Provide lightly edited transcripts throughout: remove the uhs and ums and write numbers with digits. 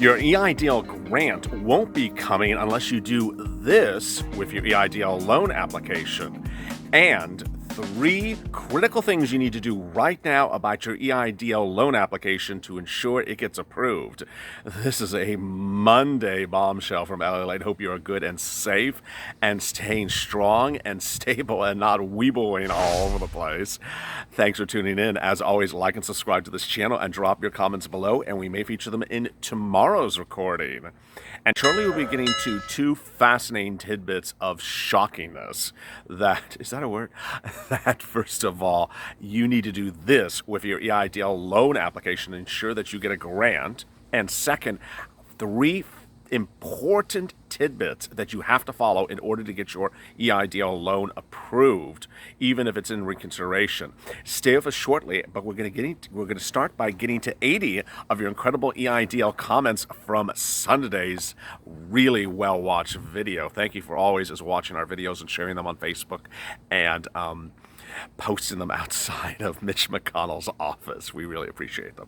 Your EIDL grant won't be coming unless you do this with your EIDL loan application. And 3 critical things you need to do right now about your EIDL loan application to ensure it gets approved. This is a Monday bombshell from LALATE. Hope you are good and safe and staying strong and stable and not weebling all over the place. Thanks for tuning in. As always, like and subscribe to this channel and drop your comments below, and we may feature them in tomorrow's recording. And shortly we'll be getting to 2 fascinating tidbits of shockingness. Is that a word? That, first of all, you need to do this with your EIDL loan application to ensure that you get a grant. And second, 3 important tidbits that you have to follow in order to get your EIDL loan approved, even if it's in reconsideration. Stay with us shortly, but we're going to start by getting to 80 of your incredible EIDL comments from Sunday's really well-watched video. Thank you for always watching our videos and sharing them on Facebook and posting them outside of Mitch McConnell's office. We really appreciate them.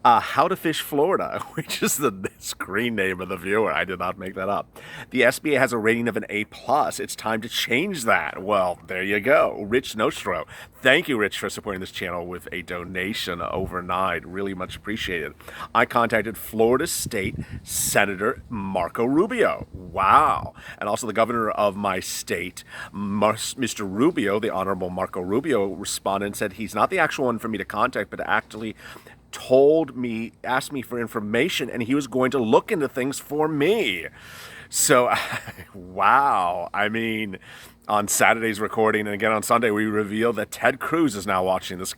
How to Fish Florida, which is the screen name of the viewer. I did not make that up. The SBA has a rating of an A+. It's time to change that. Well, there you go. Rich Nostro. Thank you, Rich, for supporting this channel with a donation overnight. Really much appreciated. I contacted Florida State Senator Marco Rubio. Wow. And also the governor of my state, Mr. Rubio, the Honorable Marco Rubio, responded and said he's not the actual one for me to contact, but actually asked me for information, and he was going to look into things for me. So, wow. I mean, on Saturday's recording and again on Sunday, we revealed that Ted Cruz is now watching this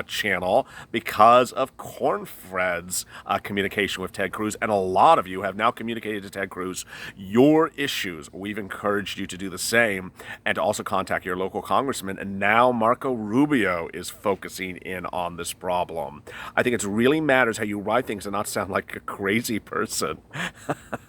channel because of Cornfred's communication with Ted Cruz. And a lot of you have now communicated to Ted Cruz your issues. We've encouraged you to do the same and to also contact your local congressman. And now Marco Rubio is focusing in on this problem. I think it really matters how you write things and not sound like a crazy person.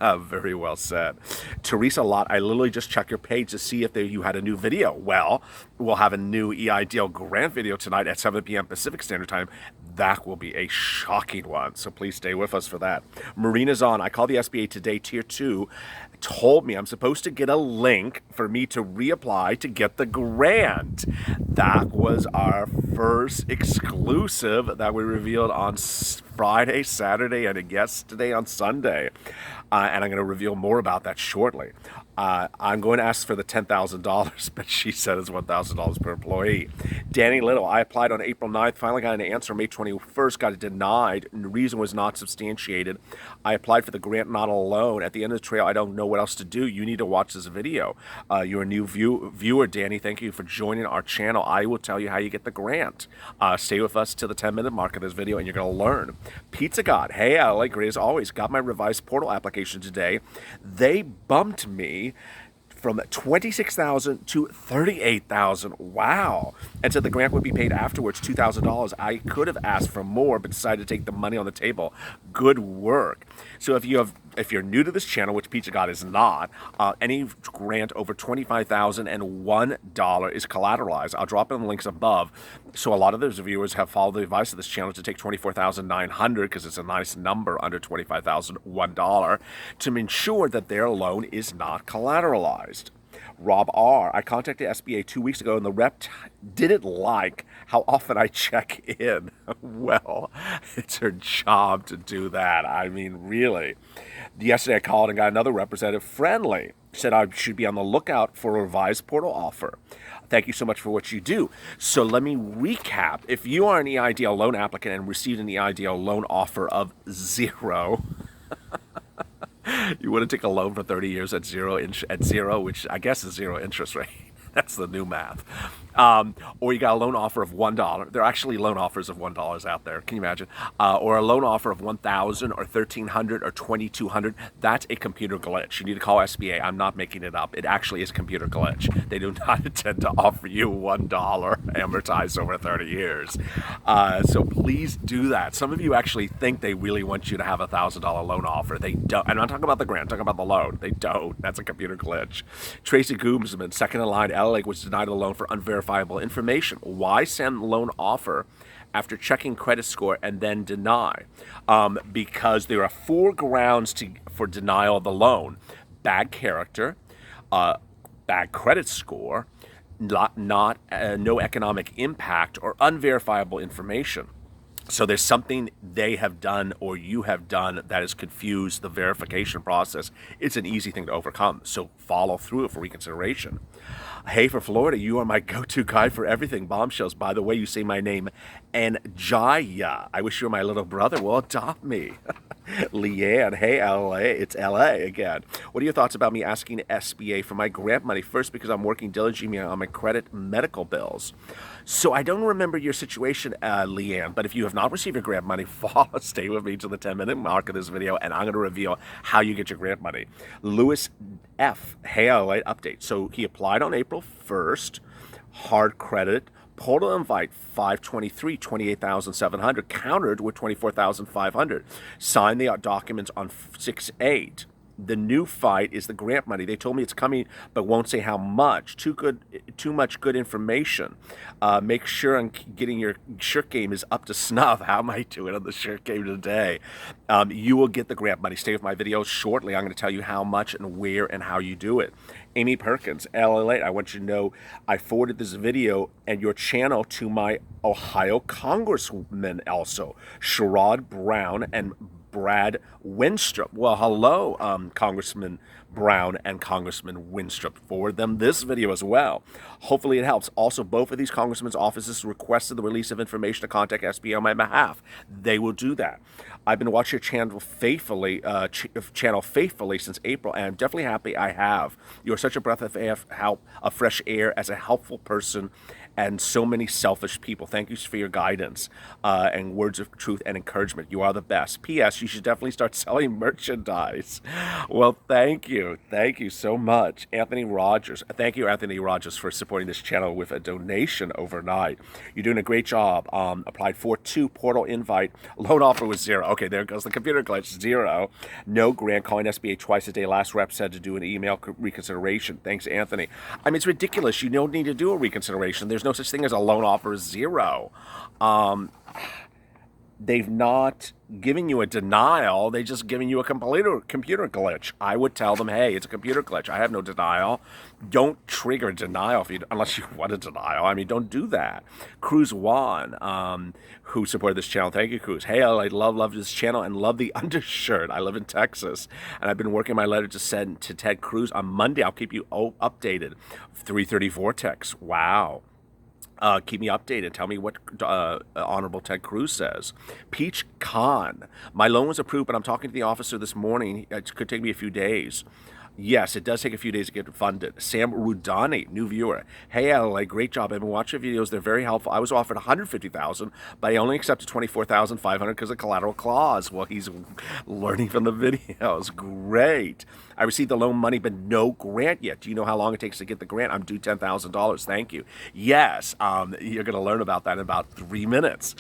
Very well said. Teresa Lott, I literally just checked your page to see if you had a new video. Well, we'll have a new EIDL grant video tonight at 7 p.m. Pacific Standard Time. That will be a shocking one, so please stay with us for that. Marina's on. I called the SBA today, Tier 2, told me I'm supposed to get a link for me to reapply to get the grant. That was our first exclusive that we revealed on Friday, Saturday, and I guess today on Sunday. And I'm going to reveal more about that shortly. I'm going to ask for the $10,000, but she said it's $1,000 per employee. Danny Little, I applied on April 9th, finally got an answer May 21st, got it denied, and the reason was not substantiated. I applied for the grant, not a loan. At the end of the trail, I don't know what else to do. You need to watch this video. You're a new viewer, Danny. Thank you for joining our channel. I will tell you how you get the grant. Stay with us to the 10-minute mark of this video, and you're going to learn. Pizza God, hey, I like great as always. Got my revised portal application today. They bumped me from $26,000 to $38,000. Wow. And said the grant would be paid afterwards, $2,000. I could have asked for more, but decided to take the money on the table. Good work. So if you're new to this channel, which Pizza God is not, any grant over $25,001 is collateralized. I'll drop in the links above. So a lot of those viewers have followed the advice of this channel to take $24,900 because it's a nice number under $25,001 to ensure that their loan is not collateralized. Rob R. I contacted SBA 2 weeks ago, and the rep didn't like how often I check in. Well, it's her job to do that. I mean, really. Yesterday I called and got another representative friendly. Said I should be on the lookout for a revised portal offer. Thank you so much for what you do. So let me recap. If you are an EIDL loan applicant and received an EIDL loan offer of 0, you want to take a loan for 30 years at zero, which I guess is 0 interest rate. That's the new math. Or you got a loan offer of $1. There are actually loan offers of $1 out there. Can you imagine? Or a loan offer of $1,000 or $1,300 or $2,200. That's a computer glitch. You need to call SBA. I'm not making it up. It actually is a computer glitch. They do not intend to offer you $1 amortized over 30 years. So please do that. Some of you actually think they really want you to have a $1,000 loan offer. They don't. I'm not talking about the grant. I'm talking about the loan. They don't. That's a computer glitch. Tracy Goomsman, second in line, LA was denied a loan for unverifiable information. Why send loan offer after checking credit score and then deny, because there are 4 grounds for denial of the loan: bad character, bad credit score, no economic impact, or unverifiable information. So there's something they have done or you have done that has confused the verification process. It's an easy thing to overcome, so follow through for reconsideration. Hey, for Florida, you are my go-to guy for everything. Bombshells. By the way, you say my name, Anjaya. I wish you were my little brother. Well, adopt me. Leanne, hey, LA, it's LA again. What are your thoughts about me asking SBA for my grant money? First, because I'm working diligently on my credit medical bills. So I don't remember your situation, Leanne, but if you have not received your grant money, stay with me to the 10-minute mark of this video, and I'm going to reveal how you get your grant money. Lewis F, hey, LA, update. So he applied on April 1st, hard credit, portal invite 523, 28,700, countered with 24,500. Signed the documents on 6/8. The new fight is the grant money. They told me it's coming, but won't say how much. Too much good information. Make sure I'm getting your shirt game is up to snuff. How am I doing on the shirt game today? You will get the grant money. Stay with my videos shortly. I'm going to tell you how much and where and how you do it. Amy Perkins, LALATE, I want you to know I forwarded this video and your channel to my Ohio congressmen also, Sherrod Brown and Brad Winstrup. Well, hello, Congressman Brown and Congressman Winstrup. Forward them this video as well. Hopefully it helps. Also, both of these congressmen's offices requested the release of information to contact SBA on my behalf. They will do that. I've been watching your channel faithfully, since April, and I'm definitely happy I have. You're such a breath of fresh air as a helpful person and so many selfish people. Thank you for your guidance and words of truth and encouragement. You are the best. P.S. You should definitely start selling merchandise. Well, thank you. Thank you so much. Anthony Rogers. Thank you, Anthony Rogers, for supporting this channel with a donation overnight. You're doing a great job. Applied for 2, portal invite. Loan offer was 0. Okay, there goes the computer glitch. 0. No grant. Calling SBA twice a day. Last rep said to do an email reconsideration. Thanks, Anthony. I mean, it's ridiculous. You don't need to do a reconsideration. There's no such thing as a loan offer 0. They've not given you a denial. They just given you a computer glitch. I would tell them, hey, it's a computer glitch. I have no denial. Don't trigger denial unless you want a denial. I mean, don't do that. Cruz Juan, who supported this channel. Thank you, Cruz. Hey, I love this channel and love the undershirt. I live in Texas, and I've been working my letter to send to Ted Cruz on Monday. I'll keep you updated. 3:30 Vortex. Wow. Keep me updated. Tell me what Honorable Ted Cruz says. Peach Khan. My loan was approved, but I'm talking to the officer this morning. It could take me a few days. Yes, it does take a few days to get funded. Sam Rudani, new viewer. Hey, LA, great job. I've been watching videos. They're very helpful. I was offered $150,000, but I only accepted $24,500 because of collateral clause. Well, he's learning from the videos. Great. I received the loan money, but no grant yet. Do you know how long it takes to get the grant? I'm due $10,000. Thank you. Yes, you're going to learn about that in about 3 minutes.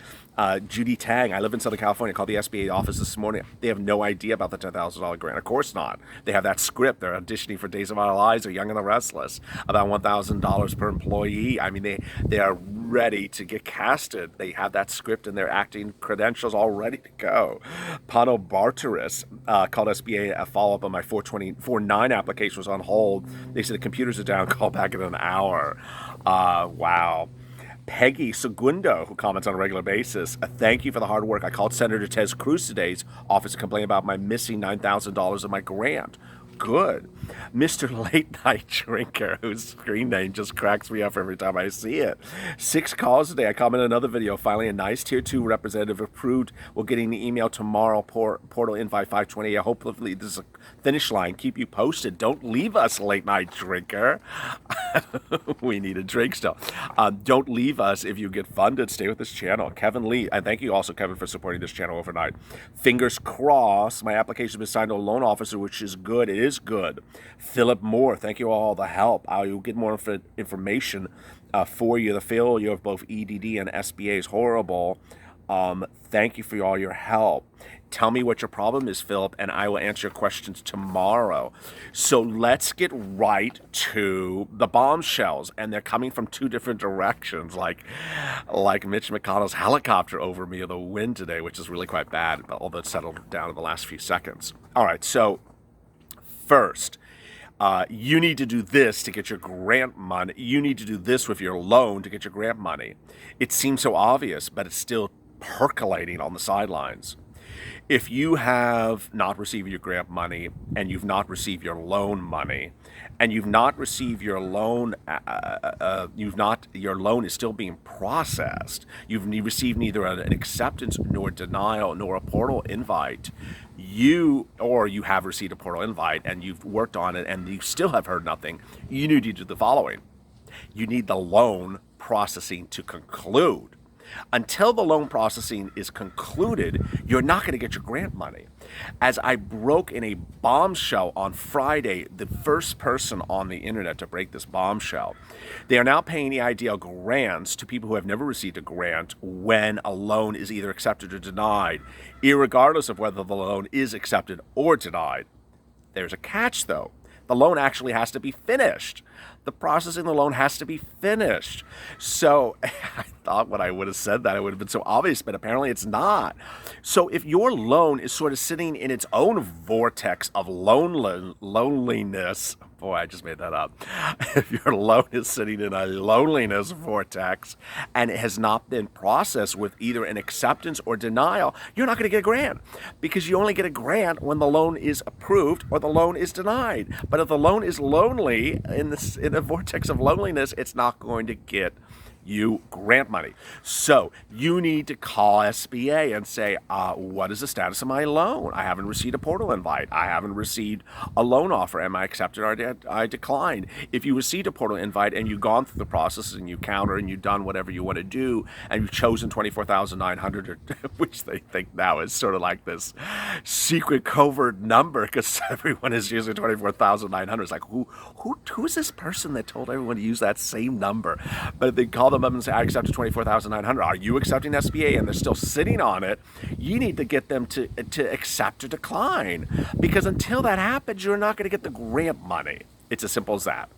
Judy Tang, I live in Southern California. Called the SBA office this morning. They have no idea about the $10,000 grant. Of course not. They have that script. They're auditioning for Days of Our Lives or Young and the Restless. About $1,000 per employee. I mean, they are ready to get casted. They have that script and their acting credentials all ready to go. Pano Barteris called SBA a follow-up on my 429 application was on hold. They said the computers are down. Call back in an hour. Wow. Peggy Segundo, who comments on a regular basis, thank you for the hard work. I called Senator Ted Cruz today's office to complain about my missing $9,000 of my grant. Good. Mr. Late Night Drinker, whose screen name just cracks me up every time I see it. 6 calls today. I commented another video. Finally, a nice Tier 2 representative approved. We're getting the email tomorrow. Portal invite 520. Hopefully, this is a finish line. Keep you posted. Don't leave us, Late Night Drinker. We need a drink still. Don't leave us if you get funded. Stay with this channel. Kevin Lee. And thank you also, Kevin, for supporting this channel overnight. Fingers crossed. My application has been signed to a loan officer, which is good. It is good. Philip Moore, thank you all the help. I will get more information for you. The failure of both EDD and SBA is horrible. Thank you for all your help. Tell me what your problem is, Philip, and I will answer your questions tomorrow. So let's get right to the bombshells, and they're coming from two different directions, like Mitch McConnell's helicopter over me in the wind today, which is really quite bad, although it settled down in the last few seconds. All right, so first, you need to do this to get your grant money. You need to do this with your loan to get your grant money. It seems so obvious, but it's still percolating on the sidelines. If you have not received your grant money and you've not received your loan money, and you've not received your loan, your loan is still being processed. You've received neither an acceptance nor denial nor a portal invite. You have received a portal invite and you've worked on it and you still have heard nothing. You need to do the following. You need the loan processing to conclude. Until the loan processing is concluded, you're not going to get your grant money. As I broke in a bombshell on Friday, the first person on the internet to break this bombshell, they are now paying EIDL grants to people who have never received a grant when a loan is either accepted or denied, irregardless of whether the loan is accepted or denied. There's a catch, though. The loan actually has to be finished. The processing of the loan has to be finished. So I thought when I would have said that, it would have been so obvious, but apparently it's not. So if your loan is sort of sitting in its own vortex of loneliness, boy, I just made that up. If your loan is sitting in a loneliness vortex and it has not been processed with either an acceptance or denial, you're not going to get a grant because you only get a grant when the loan is approved or the loan is denied. But if the loan is lonely in a vortex of loneliness, it's not going to get you grant money. So you need to call SBA and say, what is the status of my loan? I haven't received a portal invite. I haven't received a loan offer. Am I accepted or I declined? If you received a portal invite and you've gone through the process and you counter and you've done whatever you want to do and you've chosen 24,900, which they think now is sort of like this secret covert number because everyone is using 24,900. It's like, who is this person that told everyone to use that same number? But if they call them up and say, I accepted 24,900. Are you accepting SBA? And they're still sitting on it. You need to get them to accept or decline because until that happens, you're not going to get the grant money. It's as simple as that.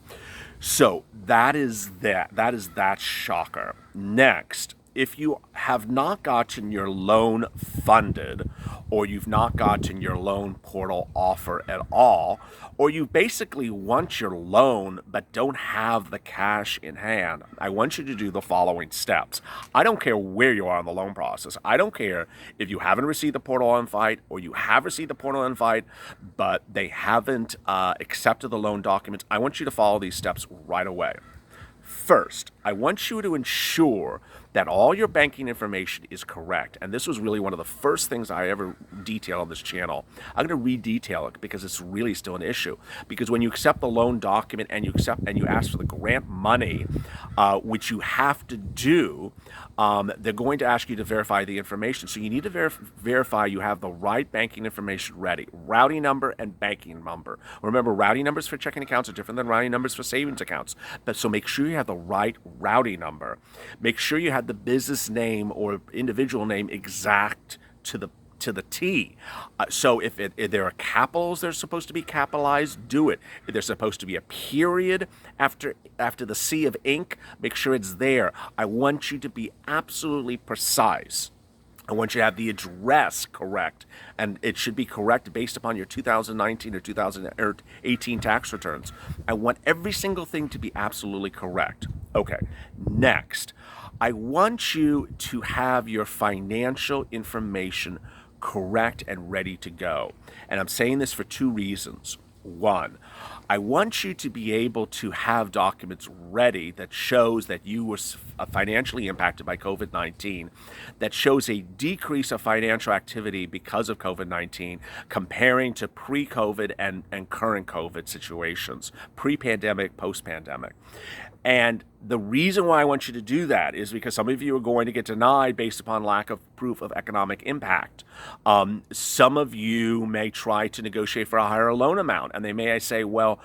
So that is that shocker. Next, if you have not gotten your loan funded or you've not gotten your loan portal offer at all, or you basically want your loan but don't have the cash in hand, I want you to do the following steps. I don't care where you are in the loan process. I don't care if you haven't received the portal invite or you have received the portal invite, but they haven't accepted the loan documents. I want you to follow these steps right away. First, I want you to ensure that all your banking information is correct. And this was really one of the first things I ever detailed on this channel. I'm going to re-detail it because it's really still an issue. Because when you accept the loan document and you ask for the grant money, which you have to do, they're going to ask you to verify the information. So you need to verify you have the right banking information ready. Routing number and banking number. Remember, routing numbers for checking accounts are different than routing numbers for savings accounts. So make sure you have the right routing number. Make sure you have the business name or individual name exact to the T. So if there are capitals that are supposed to be capitalized, do it. If there's supposed to be a period after the C of ink, make sure it's there. I want you to be absolutely precise. I want you to have the address correct, and it should be correct based upon your 2019 or 2018 tax returns. I want every single thing to be absolutely correct. Okay, next, I want you to have your financial information correct and ready to go. And I'm saying this for two reasons. One, I want you to be able to have documents ready that shows that you were financially impacted by COVID-19, that shows a decrease of financial activity because of COVID-19, comparing to pre-COVID and current COVID situations, pre-pandemic, post-pandemic. And the reason why I want you to do that is because some of you are going to get denied based upon lack of proof of economic impact. Some of you may try to negotiate for a higher loan amount, and they may say, well,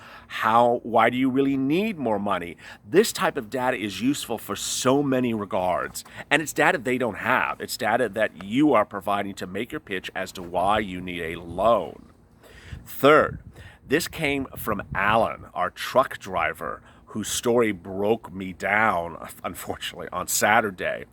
why do you really need more money? This type of data is useful for so many regards, and it's data they don't have. It's data that you are providing to make your pitch as to why you need a loan. Third, this came from Alan, our truck driver, whose story broke me down, unfortunately, on Saturday.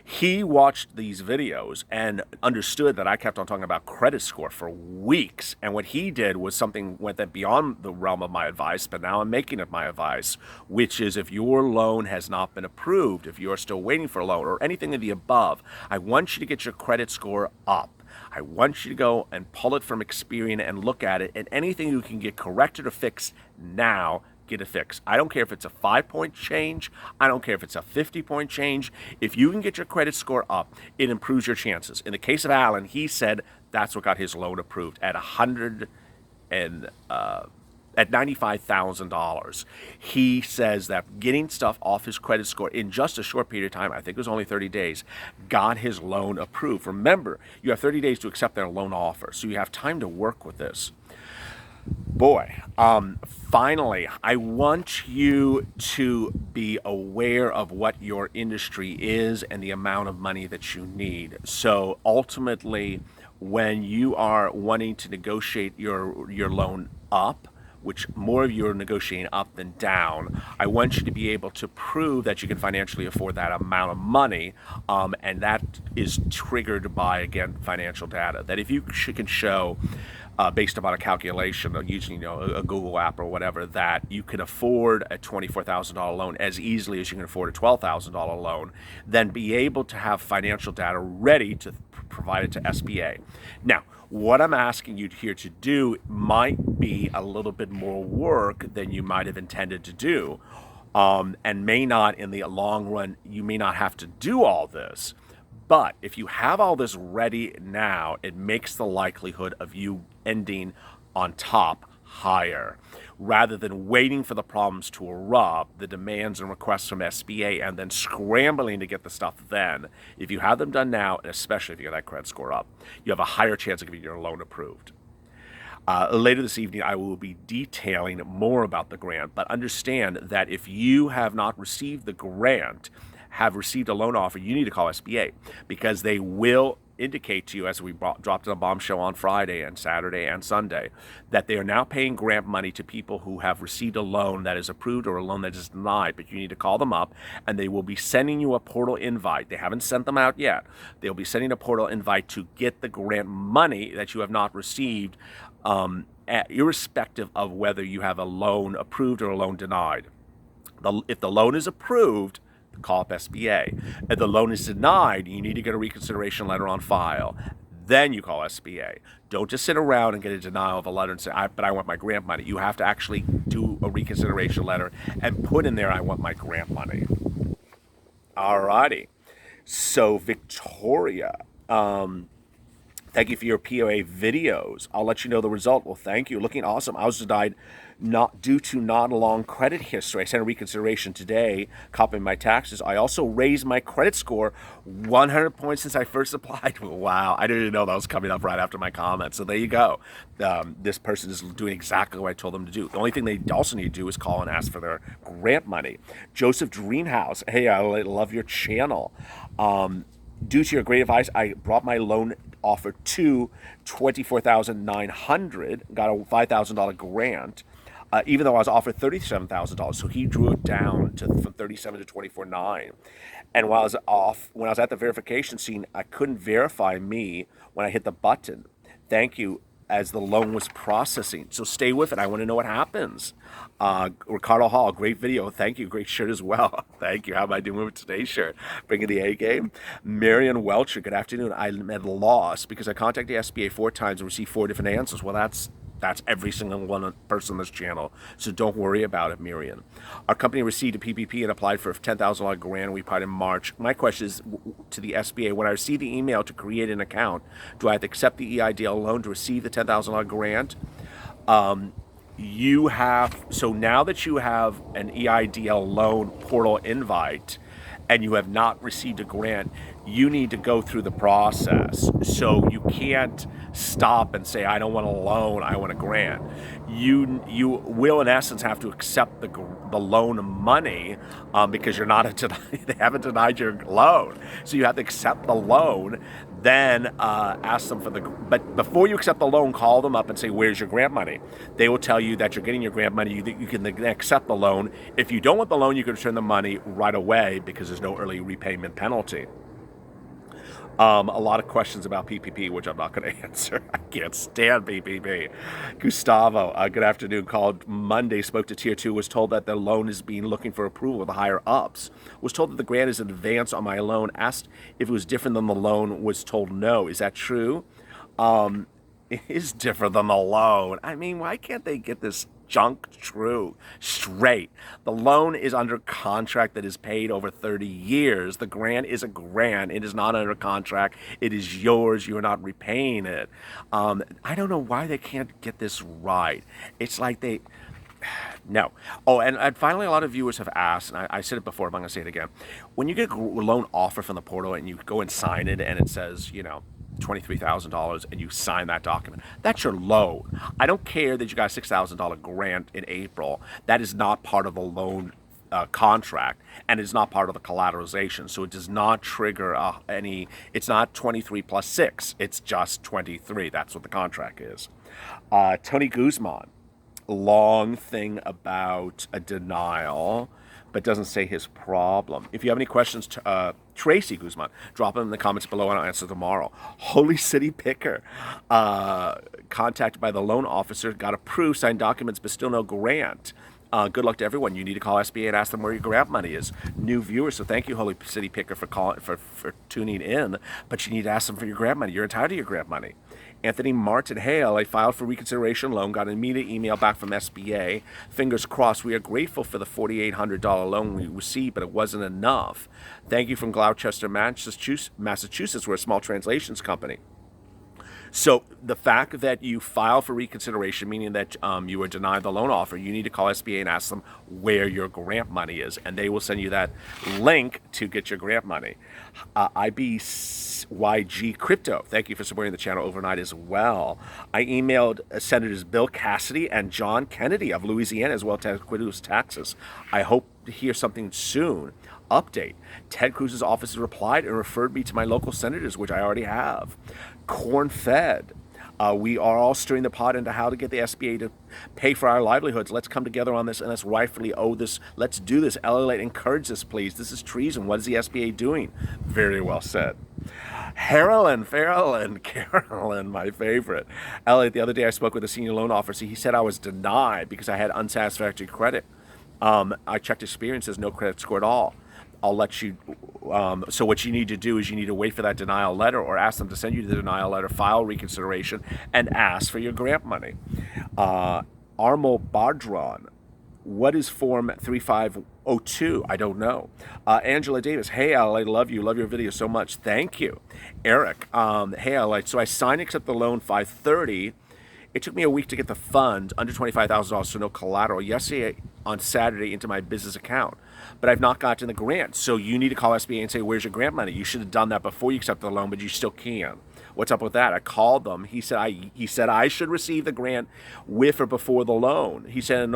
He watched these videos and understood that I kept on talking about credit score for weeks. And what he did was something went beyond the realm of my advice, but now I'm making it my advice, which is if your loan has not been approved, if you're still waiting for a loan or anything of the above, I want you to get your credit score up. I want you to go and pull it from Experian and look at it, and anything you can get corrected or fixed now, get it fixed. I don't care if it's a 5-point change. I don't care if it's a 50-point change. If you can get your credit score up, it improves your chances. In the case of Alan, he said that's what got his loan approved at $95,000. He says that getting stuff off his credit score in just a short period of time, I think it was only 30 days, got his loan approved. Remember, you have 30 days to accept their loan offer, so you have time to work with this. Boy, finally, I want you to be aware of what your industry is and the amount of money that you need. So ultimately, when you are wanting to negotiate your loan up, which more of you are negotiating up than down, I want you to be able to prove that you can financially afford that amount of money, and that is triggered by, again, financial data. That if you can show, based upon a calculation of using a Google app or whatever, that you can afford a $24,000 loan as easily as you can afford a $12,000 loan, then be able to have financial data ready to provide it to SBA. Now, what I'm asking you here to do might be a little bit more work than you might have intended to do, and may not, in the long run, you may not have to do all this. But if you have all this ready now, it makes the likelihood of you ending on top higher. Rather than waiting for the problems to erupt, the demands and requests from SBA, and then scrambling to get the stuff then. If you have them done now, and especially if you get that credit score up, you have a higher chance of getting your loan approved. Later this evening, I will be detailing more about the grant, but understand that if you have not received the grant, have received a loan offer, you need to call SBA, because they will indicate to you, as we dropped in a Bombshell on Friday and Saturday and Sunday, that they are now paying grant money to people who have received a loan that is approved or a loan that is denied. But you need to call them up, and they will be sending you a portal invite. They haven't sent them out yet. They'll be sending a portal invite to get the grant money that you have not received, irrespective of whether you have a loan approved or a loan denied. If the loan is approved, call up SBA. If the loan is denied, you need to get a reconsideration letter on file. Then you call SBA. Don't just sit around and get a denial of a letter and say, but I want my grant money. You have to actually do a reconsideration letter and put in there, I want my grant money. Alrighty. So Victoria, thank you for your POA videos. I'll let you know the result. Well, thank you. Looking awesome. I was denied due to not a long credit history. I sent a reconsideration today, copying my taxes. I also raised my credit score 100 points since I first applied. Wow, I didn't even know that was coming up right after my comment. So there you go. This person is doing exactly what I told them to do. The only thing they also need to do is call and ask for their grant money. Joseph Dreamhouse, hey, I love your channel. Due to your great advice, I brought my loan offer to $24,900, got a $5,000 grant, even though I was offered $37,000. So he drew it down from $37,000 to $24,900. And when I was at the verification scene, I couldn't verify me when I hit the button. Thank you, as the loan was processing. So stay with it. I want to know what happens. Ricardo Hall, great video. Thank you. Great shirt as well. Thank you. How am I doing with today's shirt? Bringing the A game. Marion Welcher, good afternoon. I'm at a loss because I contacted the SBA 4 times and received 4 different answers. Well, that's every single one person on this channel. So don't worry about it, Marion. Our company received a PPP and applied for a $10,000 grant. We applied in March. My question is to the SBA, when I receive the email to create an account, do I have to accept the EIDL loan to receive the $10,000 grant? so now that you have an EIDL loan portal invite and you have not received a grant, you need to go through the process. So you can't stop and say, I don't want a loan, I want a grant. You will, in essence, have to accept the loan money because you're not they haven't denied your loan. So you have to accept the loan, then ask them for but before you accept the loan, call them up and say, where's your grant money? They will tell you that you're getting your grant money. You can then accept the loan. If you don't want the loan, you can return the money right away because there's no early repayment penalty. A lot of questions about PPP, which I'm not going to answer. I can't stand PPP. Gustavo, good afternoon. Called Monday, spoke to Tier 2, was told that the loan is being looking for approval with the higher ups. Was told that the grant is in advance on my loan. Asked if it was different than the loan. Was told no. Is that true? It is different than the loan. I mean, why can't they get this junk true straight? The loan is under contract that is paid over 30 years. The grant is a grant. It is not under contract. It is yours. You are not repaying it. I don't know why they can't get this right. It's like no. Oh, and finally, a lot of viewers have asked, and I said it before, but I'm going to say it again. When you get a loan offer from the portal and you go and sign it and it says, $23,000 and you sign that document, that's your loan. I don't care that you got a $6,000 grant in April. That is not part of the loan contract, and it's not part of the collateralization. So it does not trigger it's not 23 plus 6. It's just 23. That's what the contract is. Tony Guzman, long thing about a denial, but doesn't say his problem. If you have any questions, Tracy Guzman, drop them in the comments below and I'll answer tomorrow. Holy City Picker, contacted by the loan officer, got approved, signed documents, but still no grant. Good luck to everyone. You need to call SBA and ask them where your grant money is. New viewers, so thank you, Holy City Picker, for tuning in. But you need to ask them for your grant money. You're entitled to your grant money. Anthony Martin, hey, I filed for reconsideration loan, got an immediate email back from SBA. Fingers crossed. We are grateful for the $4,800 loan we received, but it wasn't enough. Thank you from Gloucester, Massachusetts. We're a small translations company. So the fact that you file for reconsideration, meaning that you were denied the loan offer, you need to call SBA and ask them where your grant money is, and they will send you that link to get your grant money. IBYG Crypto, thank you for supporting the channel overnight as well. I emailed Senators Bill Cassidy and John Kennedy of Louisiana, as well as Ted Cruz, Texas. I hope to hear something soon. Update. Ted Cruz's office replied and referred me to my local senators, which I already have. Corn Fed. We are all stirring the pot into how to get the SBA to pay for our livelihoods. Let's come together on this, and let's rightfully owe this. Let's do this. LALATE, encourage this, please. This is treason. What is the SBA doing? Very well said. Carolyn, my favorite. Elliot, the other day I spoke with a senior loan officer. He said I was denied because I had unsatisfactory credit. I checked experience, says no credit score at all. I'll let you, so what you need to do is you need to wait for that denial letter or ask them to send you the denial letter, file reconsideration, and ask for your grant money. Armo Badron, what is Form 3502? I don't know. Angela Davis, hey, I love you. Love your video so much. Thank you. Eric, hey, so I signed accept the loan 530. It took me a week to get the funds, under $25,000, so no collateral, yesterday on Saturday into my business account. But I've not gotten the grant. So you need to call SBA and say, where's your grant money? You should have done that before you accepted the loan, but you still can. What's up with that? I called them. He said I should receive the grant with or before the loan. He said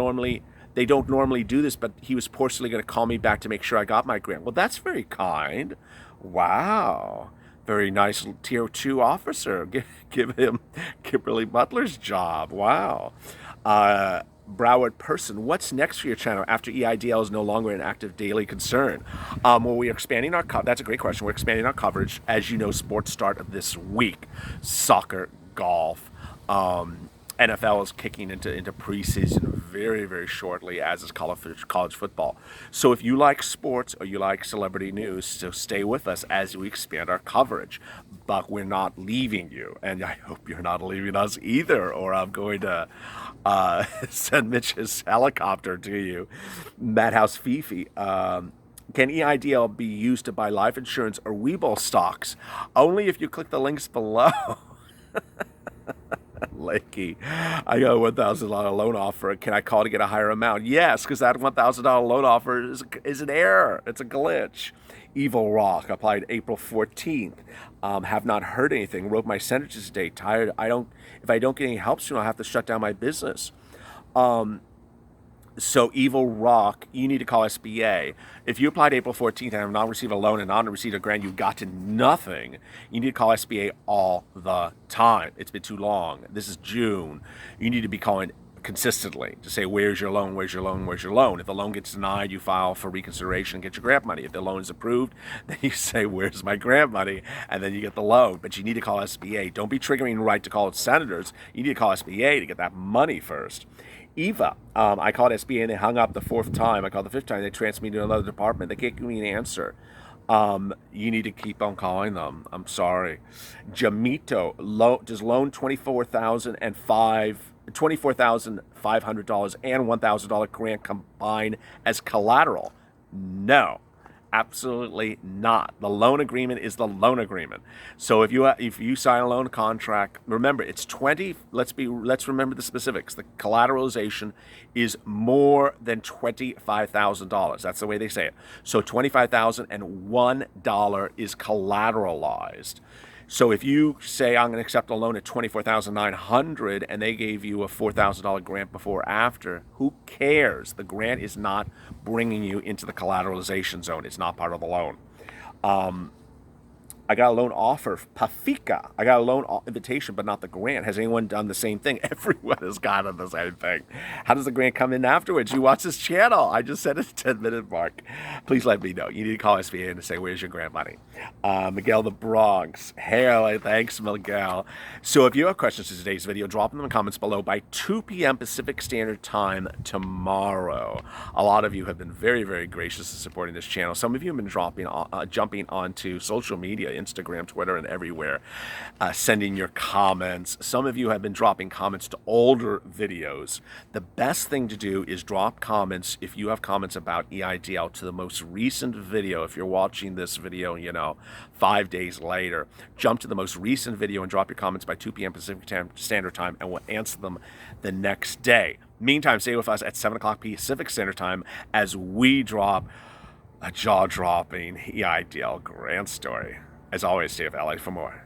they don't normally do this, but he was personally going to call me back to make sure I got my grant. Well, that's very kind. Wow. Very nice Tier 2 officer. Give him Kimberly Butler's job. Wow. Broward Person, what's next for your channel after EIDL is no longer an active daily concern? Well, we are expanding our that's a great question. We're expanding our coverage. As you know, sports start this week. Soccer, golf, NFL is kicking into preseason very, very shortly, as is college football. So if you like sports or you like celebrity news, so stay with us as we expand our coverage. But we're not leaving you, and I hope you're not leaving us either, or I'm going to send Mitch's helicopter to you. Madhouse Fifi. Can EIDL be used to buy life insurance or Webull stocks? Only if you click the links below. Lakey, I got a $1,000 loan offer. Can I call to get a higher amount? Yes, because that $1,000 loan offer is an error. It's a glitch. Evil Rock applied April 14th. Have not heard anything. Wrote my sentences today. Tired. If I don't get any help soon, I'll have to shut down my business. So Evil Rock, you need to call SBA. If you applied April 14th and have not received a loan and not received a grant, you've gotten nothing. You need to call SBA all the time. It's been too long. This is June. You need to be calling consistently to say, where's your loan, where's your loan, where's your loan? If the loan gets denied, you file for reconsideration and get your grant money. If the loan is approved, then you say, where's my grant money? And then you get the loan. But you need to call SBA. Don't be triggering right to call senators. You need to call SBA to get that money first. Eva, I called SBA and they hung up the fourth time. I called the fifth time. They transferred me to another department. They can't give me an answer. You need to keep on calling them. I'm sorry. Jamito, does loan $24,500 and $1,000 grant combine as collateral? No. Absolutely not. The loan agreement is the loan agreement. So if you sign a loan contract, remember it's 20. Let's remember the specifics. The collateralization is more than $25,000. That's the way they say it. So $25,001 is collateralized. So if you say I'm going to accept a loan at $24,900 and they gave you a $4,000 grant before or after, who cares? The grant is not bringing you into the collateralization zone. It's not part of the loan. I got a loan offer, Pafika. I got a loan invitation, but not the grant. Has anyone done the same thing? Everyone has gotten the same thing. How does the grant come in afterwards? You watch this channel. I just said it's 10-minute mark. Please let me know. You need to call SBA and say, where's your grant money? Miguel the Bronx. Hey, thanks, Miguel. So if you have questions to today's video, drop them in the comments below by 2 p.m. Pacific Standard Time tomorrow. A lot of you have been very, very gracious in supporting this channel. Some of you have been jumping onto social media, Instagram, Twitter, and everywhere, sending your comments. Some of you have been dropping comments to older videos. The best thing to do is drop comments, if you have comments about EIDL, to the most recent video. If you're watching this video, 5 days later, jump to the most recent video and drop your comments by 2 p.m. Pacific Standard Time, and we'll answer them the next day. Meantime, stay with us at 7 o'clock Pacific Standard Time as we drop a jaw-dropping EIDL grant story. As always, stay with LA for more.